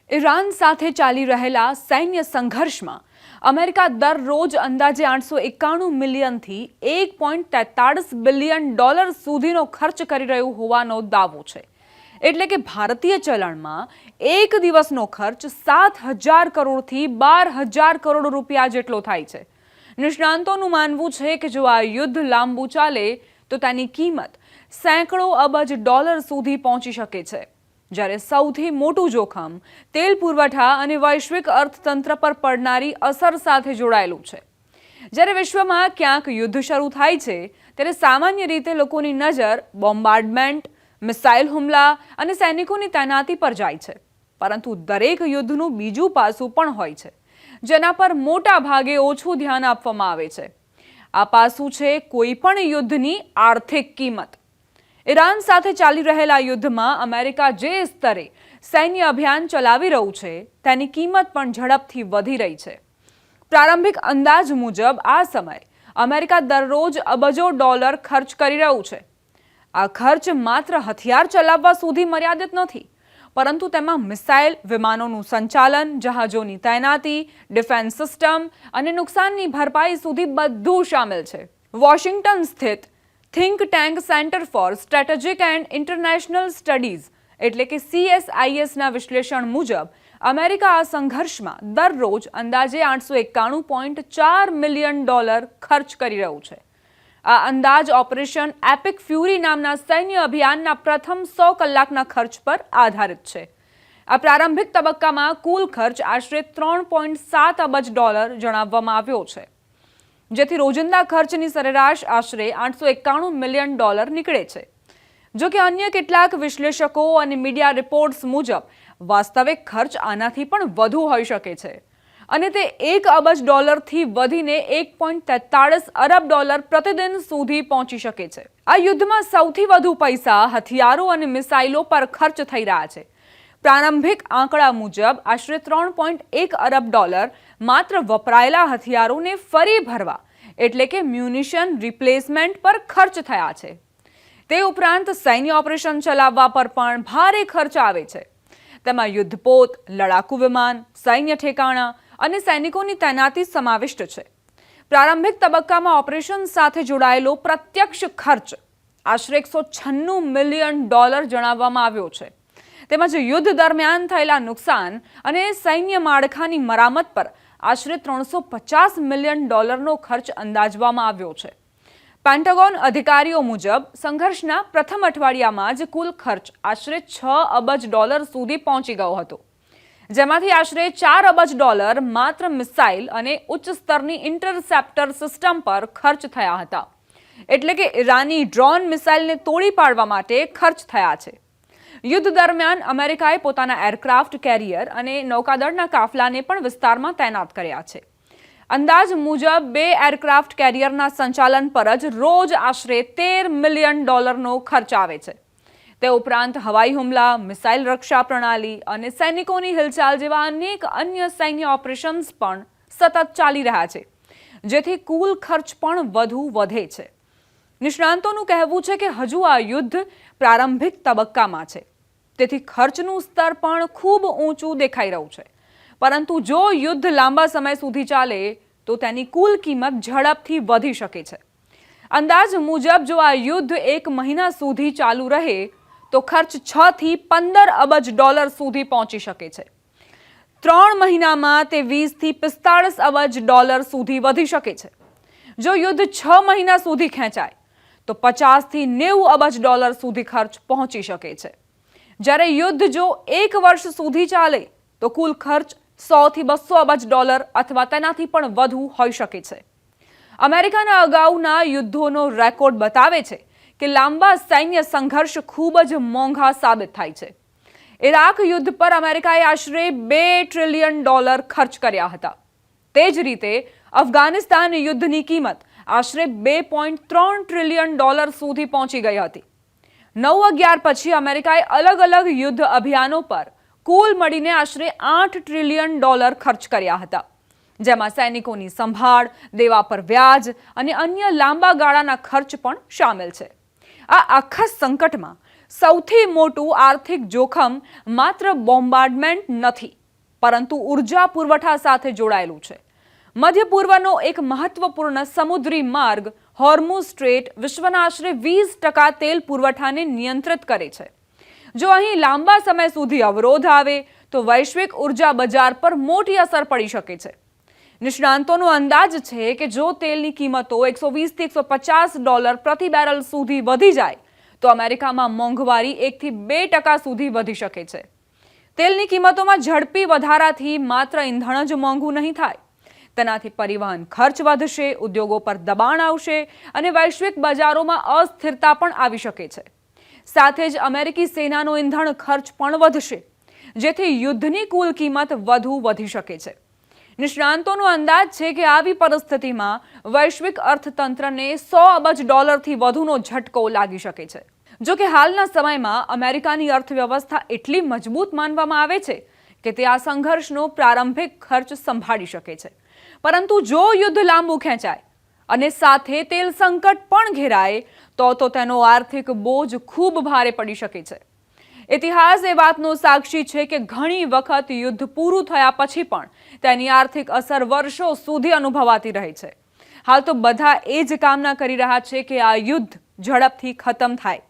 Iran સાથે ચાલી રહેલા સૈન્ય સંઘર્ષમાં અમેરિકા દરરોજ અંદાજે 891 મિલિયનથી 1.43 બિલિયન ડોલર સુધીનો ખર્ચ કરી રહ્યું હોવાનો દાવો છે। એટલે કે ભારતીય ચલણમાં એક દિવસનો ખર્ચ 7,000 કરોડથી 12,000 કરોડ રૂપિયા જેટલો થાય છે। નિષ્ણાંતોનું માનવું છે કે જો આ યુદ્ધ લાંબુ ચાલે તો તેની કિંમત સેંકડો અબજ ડોલર સુધી પહોંચી શકે છે, જ્યારે સૌથી મોટું જોખમ તેલ પુરવઠા અને વૈશ્વિક અર્થતંત્ર પર પડનારી અસર સાથે જોડાયેલું છે। જ્યારે વિશ્વમાં ક્યાંક યુદ્ધ શરૂ થાય છે ત્યારે સામાન્ય રીતે લોકોની નજર બોમ્બાર્ડમેન્ટ, મિસાઇલ હુમલા અને સૈનિકોની તૈનાતી પર જાય છે, પરંતુ દરેક યુદ્ધનું બીજું પાસું પણ હોય છે, જેના પર મોટા ભાગે ઓછું ધ્યાન આપવામાં આવે છે। આ પાસું છે કોઈ પણ યુદ્ધની આર્થિક કિંમત। ઈરાન સાથે ચાલી રહેલા યુદ્ધમાં અમેરિકા જે સ્તરે સૈન્ય અભિયાન ચલાવી રહ્યું છે તેની કિંમત પણ ઝડપથી વધી રહી છે। પ્રારંભિક અંદાજ મુજબ આ સમયે અમેરિકા દરરોજ અબજો ડોલર ખર્ચ કરી રહ્યું છે। આ ખર્ચ માત્ર હથિયાર ચલાવવા સુધી મર્યાદિત નથી, પરંતુ તેમાં મિસાઇલ, વિમાનોનું સંચાલન, જહાજોની તૈનાતી, ડિફેન્સ સિસ્ટમ અને નુકસાનની ભરપાઈ સુધી બધું શામેલ છે। વોશિંગ્ટન સ્થિત think tank centre for strategic and international studies એટલે કે CSISના વિશ્લેષણ મુજબ અમેરિકા આ સંઘર્ષમાં દરરોજ અંદાજે 891.4 મિલિયન ડોલર ખર્ચ કરી રહ્યું છે। આ અંદાજ ઓપરેશન એપિક ફ્યુરી નામના સૈન્ય અભિયાનના પ્રથમ 100 કલાકના ખર્ચ પર આધારિત છે। આ પ્રારંભિક તબક્કામાં કુલ ખર્ચ આશરે 3.7 અબજ ડોલર જણાવવામાં આવ્યો છે, જેથી રોજિંદા ખર્ચની સરેરાશ આશરે 891 મિલિયન ડોલર નીકળે છે। જો કે અન્ય કેટલાક વિશ્લેષકો અને મીડિયા રિપોર્ટ્સ મુજબ વાસ્તવિક ખર્ચ આનાથી પણ વધુ હોઈ શકે છે અને તે 1 અબજ ડોલરથી વધીને 1.43 અરબ ડોલર પ્રતિદિન સુધી પહોંચી શકે છે। આ યુદ્ધમાં સૌથી વધુ પૈસા હથિયારો અને મિસાઇલો પર ખર્ચ થઈ રહ્યા છે। પ્રારંભિક આંકડા મુજબ આશરે 3.1 અરબ ડોલર માત્ર વપરાયેલા હથિયારોને ફરી ભરવા એટલે કે મ્યુનિશન રિપ્લેસમેન્ટ પર ખર્ચ થયા છે। તે ઉપરાંત સૈન્ય ઓપરેશન ચલાવવા પર પણ ભારે ખર્ચ આવે છે। તેમાં યુદ્ધપોત, લડાકુ વિમાન, સૈન્ય ઠેકાણા અને સૈનિકોની તૈનાતી સમાવિષ્ટ છે। પ્રારંભિક તબક્કામાં ઓપરેશન સાથે જોડાયેલો પ્રત્યક્ષ ખર્ચ આશરે 196 મિલિયન ડોલર જણાવવામાં આવ્યો છે। તેમજ યુદ્ધ દરમિયાન થયેલા નુકસાન અને સૈન્ય માળખાની મરામત પર આશરે 350 મિલિયન ડોલરનો ખર્ચ અંદાજવામાં આવ્યો છે। પેન્ટાગોન અધિકારીઓ મુજબ સંઘર્ષના પ્રથમ અઠવાડિયામાં જ કુલ ખર્ચ આશરે 6 અબજ ડોલર સુધી પહોંચી ગયો હતો, જેમાંથી આશરે 4 અબજ ડોલર માત્ર મિસાઇલ અને ઉચ્ચ સ્તરની ઇન્ટરસેપ્ટર સિસ્ટમ પર ખર્ચ થયા હતા, એટલે કે ઈરાની ડ્રોન મિસાઇલને તોડી પાડવા માટે ખર્ચ થયા છે। યુદ્ધ દરમિયાન અમેરિકાએ પોતાના એરક્રાફ્ટ કેરિયર અને નૌકાદળના કાફલાને પણ વિસ્તારમાં તૈનાત કર્યા છે। અંદાજ મુજબ 2 એરક્રાફ્ટ કેરિયરના સંચાલન પર જ રોજ આશરે 13 મિલિયન ડોલરનો ખર્ચ આવે છે। તે ઉપરાંત હવાઈ હુમલા, મિસાઇલ રક્ષા પ્રણાલી અને સૈનિકોની હિલચાલ જેવા અનેક અન્ય સૈન્ય ઓપરેશન્સ પણ સતત ચાલી રહ્યા છે, જેથી કુલ ખર્ચ પણ વધુ વધે છે। નિષ્ણાંતોનું કહેવું છે કે હજુ આ યુદ્ધ પ્રારંભિક તબક્કામાં છે, તેથી ખર્ચનું સ્તર પણ ખૂબ ઊંચું દેખાઈ રહ્યું છે, પરંતુ જો યુદ્ધ લાંબા સમય સુધી ચાલે તો તેની કુલ કિંમત ઝડપથી વધી શકે છે। અંદાજ મુજબ જો આ યુદ્ધ 1 મહિના સુધી ચાલુ રહે તો ખર્ચ 6 થી 15 અબજ ડોલર સુધી પહોંચી શકે છે। 3 મહિનામાં તે 20 થી 45 અબજ ડોલર સુધી વધી શકે છે। જો યુદ્ધ 6 મહિના સુધી ખેંચાય તો 50 થી 90 અબજ ડોલર સુધી ખર્ચ પહોંચી શકે છે, જ્યારે યુદ્ધ જો 1 વર્ષ સુધી ચાલે તો કુલ ખર્ચ 100 થી 200 અબજ ડોલર અથવા તેનાથી પણ વધુ હોઈ શકે છે। અમેરિકાના અગાઉના યુદ્ધોનો રેકોર્ડ બતાવે છે કે લાંબા સૈન્ય સંઘર્ષ ખૂબ જ મોંઘા સાબિત થાય છે। ઇરાક યુદ્ધ પર અમેરિકાએ આશરે 2 ટ્રિલિયન ડોલર ખર્ચ કર્યા હતા। તે જ રીતે અફઘાનિસ્તાન યુદ્ધની કિંમત આશરે 2.3 ટ્રિલિયન ડોલર સુધી પહોંચી ગઈ હતી। 9/11 પછી અમેરિકાએ અલગ અલગ યુદ્ધ અભિયાનો પર કુલ મળીને આશરે 8 ટ્રિલિયન ડોલર ખર્ચ કર્યા હતા, જેમાં સૈનિકોની સંભાળ, દેવા પર વ્યાજ અને અન્ય લાંબા ગાળાના ખર્ચ પણ શામેલ છે। આ આખા સંકટમાં સૌથી મોટું આર્થિક જોખમ માત્ર બોમ્બાર્ડમેન્ટ નથી, પરંતુ ઉર્જા પુરવઠા સાથે જોડાયેલું છે. મધ્ય પૂર્વનો એક મહત્વપૂર્ણ સમુદ્રી માર્ગ હોર્મુઝ સ્ટ્રેટ વિશ્વના આશરે 20% તેલ પુરવઠાને નિયંત્રિત કરે છે. જો અહીં લાંબા સમય સુધી અવરોધ આવે તો વૈશ્વિક ઉર્જા બજાર પર મોટી અસર પડી શકે છે. નિષ્ણાંતોનો અંદાજ છે કે જો તેલની કિંમતો $120 થી $150 પ્રતિ બેરલ સુધી વધી જાય તો અમેરિકામાં મોંઘવારી 1 થી 2% સુધી વધી શકે છે. તેલની કિંમતોમાં ઝડપી વધારાથી માત્ર ઇંધણ જ મોંઘું નહીં થાય, તેનાથી પરિવહન ખર્ચ વધશે, ઉદ્યોગો પર દબાણ આવશે અને વૈશ્વિક બજારોમાં અસ્થિરતા પણ આવી શકે છે. સાથે જ અમેરિકી સેનાનો ઇંધણ ખર્ચ પણ વધશે, જેથી યુદ્ધની કુલ કિંમત વધુ વધી શકે છે. નિષ્ણાંતોનો અંદાજ છે કે આવી પરિસ્થિતિમાં વૈશ્વિક અર્થતંત્રને $100 અબજ વધુનો ઝટકો લાગી શકે છે. જો કે હાલના સમયમાં અમેરિકાની અર્થવ્યવસ્થા એટલી મજબૂત માનવામાં આવે છે કે તે આ સંઘર્ષનો પ્રારંભિક ખર્ચ સંભાળી શકે છે. પરંતુ જો યુદ્ધ લાંબુ ખેંચાય અને સાથે તેલ સંકટ પણ ઘેરાય તો તેનો આર્થિક બોજ ખૂબ ભારે પડી શકે છે. ઇતિહાસ એ વાતનો સાક્ષી છે કે ઘણી વખત યુદ્ધ પૂરું થયા પછી પણ તેની આર્થિક અસર વર્ષો સુધી અનુભવાતી રહે છે. હાલ તો બધા એ જ કામના કરી રહ્યા છે કે આ યુદ્ધ ઝડપથી ખતમ થાય.